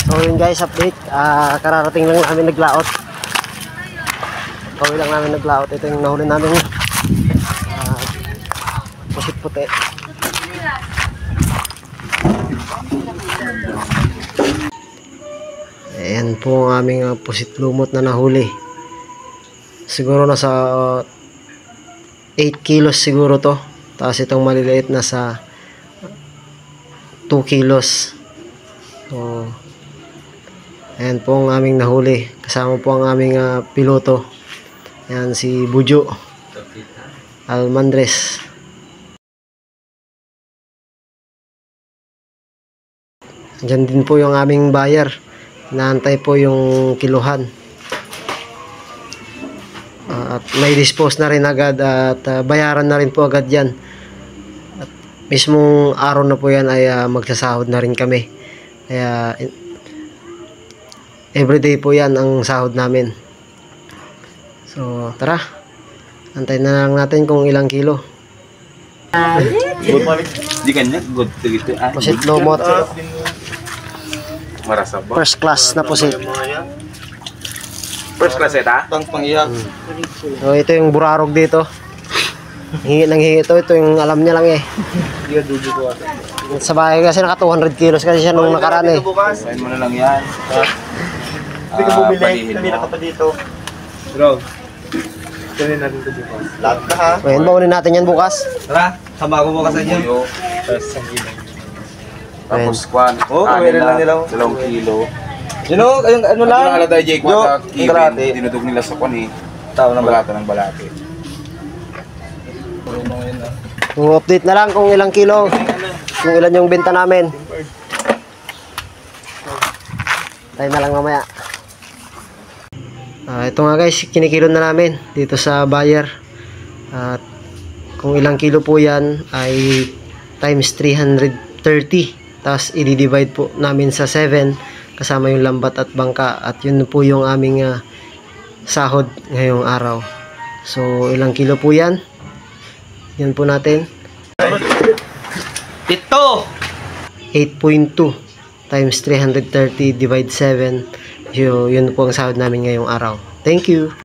So yun guys, update. Kararating lang namin naglaot. Kawin lang namin naglaot. Ito yung nahuli namin pusit puti. Ayan po ang aming pusit lumot na nahuli. Siguro nasa 8 kilos siguro to. Tapos itong maliliit na sa 2 kilos. So ayan po ang aming nahuli. Kasama po ang aming piloto. Ayan si Bujo Almandres. Diyan din po yung aming buyer. Inaantay po yung kiluhan. At may dispose na rin agad at bayaran na rin po agad yan. At mismong araw na po yan ay magsasahod na rin kami. Kaya everyday po yan ang sahod namin. So tara, antayin na lang natin kung ilang kilo. Di kanya good to gitu. Pusit lumot. First class na pusit. First class eta? Pang-iyak. So ito yung burarog dito. Hingi nang hingi ito. Ito yung alam niya lang eh. Sa bahay kasi naka 200 kilos kasi siya nung nakaraan eh. Sayin mo na lang yan. Hindi ka bumili. Kanina ka pa dito. Bro. Kunin natin ito dito. Lahat ka ha. Ngayon, baunin natin yan bukas. Tara, sama ko bukas dyan. Tapos kwan. meron lang nila. 2 kilo. You know, ano lang? Ang alada Jake, Yo, Kevin, dinudog nila sa kwan eh. Tao ng Balata ng balate. Update na lang kung ilang kilo. Kung ilan yung benta namin. Tayo na lang mamaya. Ito nga guys, kinikilo na namin dito sa buyer. At kung ilang kilo po yan ay times 330. Tapos i-divide po namin sa 7 kasama yung lambat at bangka. At yun po yung aming sahod ngayong araw. So ilang kilo po yan? Yan po natin. Ito! 8.2 times 330 divide 7. Yun po ang sahod namin ngayong araw. Thank you!